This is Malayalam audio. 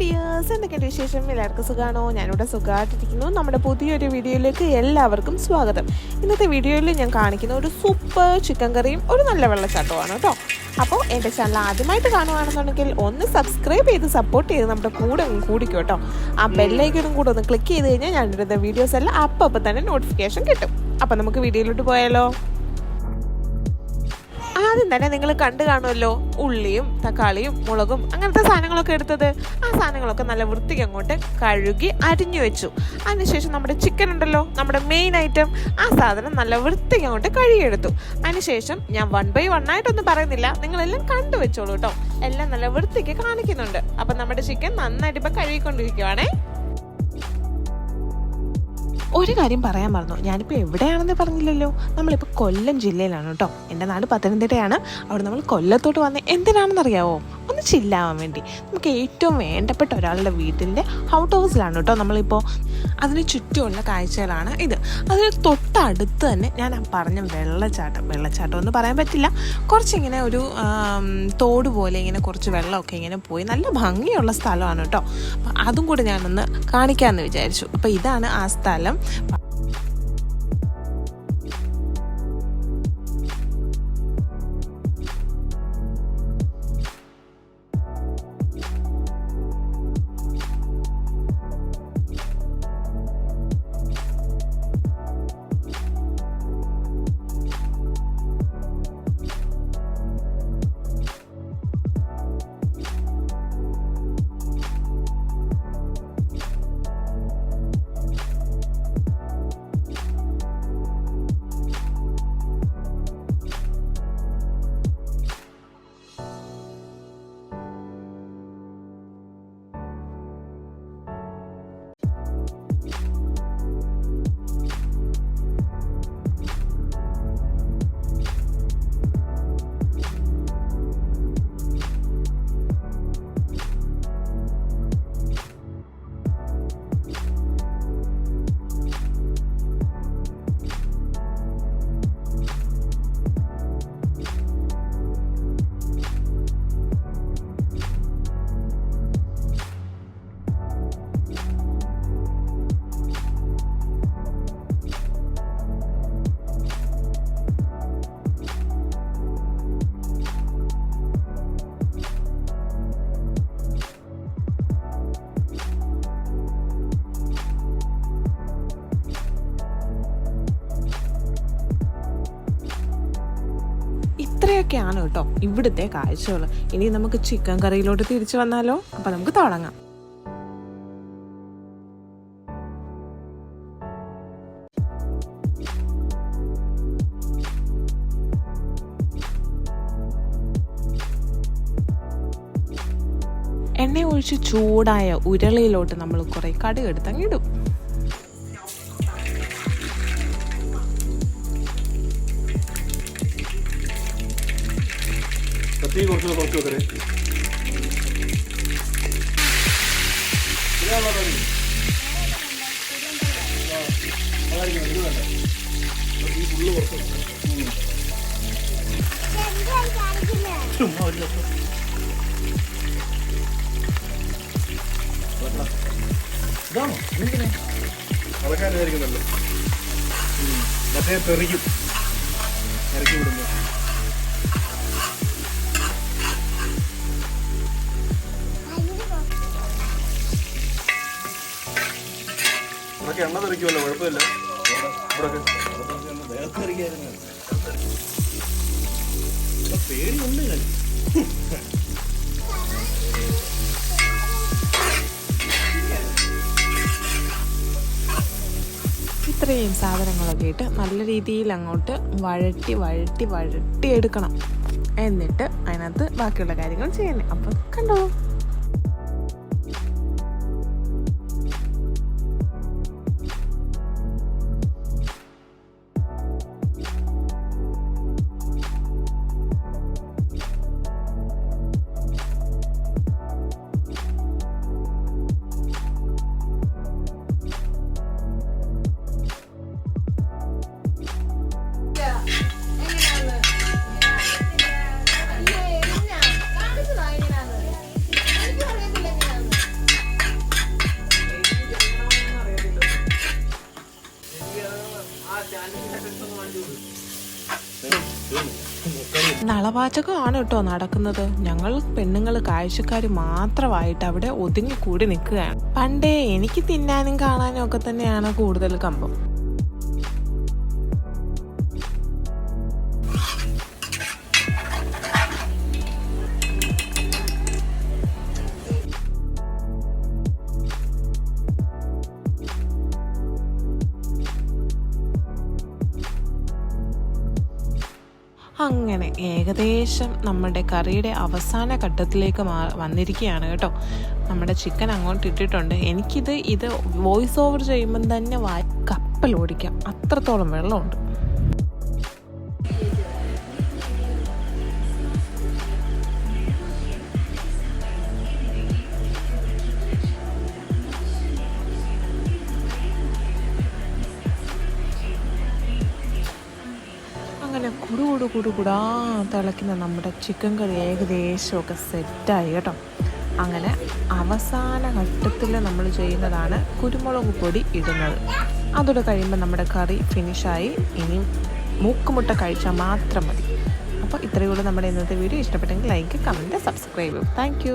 ഡിയേഴ്സ്, എന്തൊക്കെയുണ്ട് വിശേഷം? എല്ലാവർക്കും സുഖമാണോ? ഞാനിവിടെ സുഖമായിട്ടിരിക്കുന്നു. നമ്മുടെ പുതിയൊരു വീഡിയോയിലേക്ക് എല്ലാവർക്കും സ്വാഗതം. ഇന്നത്തെ വീഡിയോയിൽ ഞാൻ കാണിക്കുന്ന ഒരു സൂപ്പർ ചിക്കൻ കറിയും ഒരു നല്ല വെള്ളച്ചാട്ടമാണ് കേട്ടോ. അപ്പോൾ എൻ്റെ ചാനൽ ആദ്യമായിട്ട് കാണുകയാണെന്നുണ്ടെങ്കിൽ ഒന്ന് സബ്സ്ക്രൈബ് ചെയ്ത് സപ്പോർട്ട് ചെയ്ത് നമ്മുടെ കൂടെ കൂടിക്കും കേട്ടോ. ആ ബെല്ലൈക്കനും കൂടെ ഒന്ന് ക്ലിക്ക് ചെയ്ത് കഴിഞ്ഞാൽ ഞാനിടുന്ന വീഡിയോസ് എല്ലാം അപ്പം തന്നെ നോട്ടിഫിക്കേഷൻ കിട്ടും. അപ്പം നമുക്ക് വീഡിയോയിലോട്ട് പോയാലോ? ആദ്യം തന്നെ നിങ്ങൾ കണ്ടു കാണുമല്ലോ, ഉള്ളിയും തക്കാളിയും മുളകും അങ്ങനത്തെ സാധനങ്ങളൊക്കെ എടുത്തത്. ആ സാധനങ്ങളൊക്കെ നല്ല വൃത്തിക്ക് അങ്ങോട്ട് കഴുകി അരിഞ്ഞു വെച്ചു. അതിനുശേഷം നമ്മുടെ ചിക്കൻ ഉണ്ടല്ലോ, നമ്മുടെ മെയിൻ ഐറ്റം, ആ സാധനം നല്ല വൃത്തിക്ക് അങ്ങോട്ട് കഴുകിയെടുത്തു. അതിനുശേഷം ഞാൻ 1 by 1 ആയിട്ടൊന്നും പറയുന്നില്ല, നിങ്ങളെല്ലാം കണ്ടു വെച്ചോളൂ കേട്ടോ. എല്ലാം നല്ല വൃത്തിക്ക് കാണിക്കുന്നുണ്ട്. അപ്പം നമ്മുടെ ചിക്കൻ നന്നായിട്ട് ഇപ്പം കഴുകിക്കൊണ്ടിരിക്കുവാണേ. ഒരു കാര്യം പറയാൻ മറന്നു, ഞാനിപ്പോൾ എവിടെയാണെന്ന് പറഞ്ഞില്ലല്ലോ. നമ്മളിപ്പോൾ കൊല്ലം ജില്ലയിലാണ് കേട്ടോ. എൻ്റെ നാട് പത്തനംതിട്ടയാണ്. അവിടെ നമ്മൾ കൊല്ലത്തോട്ട് വന്ന് എന്തിനാണെന്നറിയാവോ? ഒന്ന് ചില്ലാവാൻ വേണ്ടി. നമുക്ക് ഏറ്റവും വേണ്ടപ്പെട്ട ഒരാളുടെ വീട്ടിൻ്റെ ഔട്ട് ഹൗസിലാണ് കേട്ടോ നമ്മളിപ്പോൾ. അതിന് ചുറ്റുമുള്ള കാഴ്ചകളാണ് ഇത്. അതിന് തൊട്ടടുത്ത് തന്നെ ഞാൻ പറഞ്ഞ വെള്ളച്ചാട്ടം എന്ന് പറയാൻ പറ്റില്ല, കുറച്ചിങ്ങനെ ഒരു തോട് പോലെ ഇങ്ങനെ കുറച്ച് വെള്ളമൊക്കെ ഇങ്ങനെ പോയി നല്ല ഭംഗിയുള്ള സ്ഥലമാണ് കേട്ടോ. അപ്പം അതും കൂടി ഞാനൊന്ന് കാണിക്കാമെന്ന് വിചാരിച്ചു. അപ്പോൾ ഇതാണ് ആ സ്ഥലം. ഇത്രയൊക്കെയാണ് കേട്ടോ ഇവിടുത്തെ കാഴ്ചകൾ. ഇനി നമുക്ക് ചിക്കൻ കറിയിലോട്ട് തിരിച്ചു വന്നാലോ? അപ്പൊ നമുക്ക് തുടങ്ങാം. എണ്ണ ഒഴിച്ച് ചൂടായ ഉരുളിയിലോട്ട് നമ്മൾ കുറെ കടുക് എടുത്തങ്ങിടും. അളക്കാനായിരിക്കുന്നല്ലോ, മറ്റേ തെറിക്കും ഇറക്കി വിടുന്നു. അതൊക്കെ എണ്ണ തെറിക്കുമല്ലോ, കുഴപ്പമില്ല. പേടിയുണ്ട്. ഇത്രയും സാധനങ്ങളൊക്കെ ഇട്ട് നല്ല രീതിയിൽ അങ്ങോട്ട് വഴട്ടി എടുക്കണം. എന്നിട്ട് അതിനകത്ത് ബാക്കിയുള്ള കാര്യങ്ങൾ ചെയ്യണേ. അപ്പം കണ്ടോ, പാചകമാണ് കേട്ടോ നടക്കുന്നത്. ഞങ്ങൾ പെണ്ണുങ്ങൾ കാഴ്ചക്കാർ മാത്രമായിട്ട് അവിടെ ഒതുങ്ങിക്കൂടി നിൽക്കുകയാണ്. പണ്ടേ എനിക്ക് തിന്നാനും കാണാനും ഒക്കെ തന്നെയാണ് കൂടുതൽ കമ്പം. അങ്ങനെ ഏകദേശം നമ്മുടെ കറിയുടെ അവസാന ഘട്ടത്തിലേക്ക് വന്നിരിക്കുകയാണ് കേട്ടോ. നമ്മുടെ ചിക്കൻ അങ്ങോട്ട് ഇട്ടിട്ടുണ്ട്. ഇത് വോയിസ് ഓവർ ചെയ്യുമ്പം തന്നെ കപ്പൽ ഓടിക്കാം, അത്രത്തോളം വെള്ളമുണ്ട്. അങ്ങനെ കുടുകുടാ തിളയ്ക്കുന്ന നമ്മുടെ ചിക്കൻ കറി ഏകദേശമൊക്കെ സെറ്റായി കേട്ടോ. അങ്ങനെ അവസാന ഘട്ടത്തിൽ നമ്മൾ ചെയ്യുന്നതാണ് കുരുമുളക് പൊടി ഇടുന്നത്. അതോടെ കഴിയുമ്പോൾ നമ്മുടെ കറി ഫിനിഷായി. ഇനി മൂക്കുമുട്ട കഴിച്ചാൽ മാത്രം മതി. അപ്പോൾ ഇത്രയേ ഉള്ളൂ നമ്മുടെ ഇന്നത്തെ വീഡിയോ. ഇഷ്ടപ്പെട്ടെങ്കിൽ ലൈക്ക്, കമൻറ്റ്, സബ്സ്ക്രൈബ്. താങ്ക്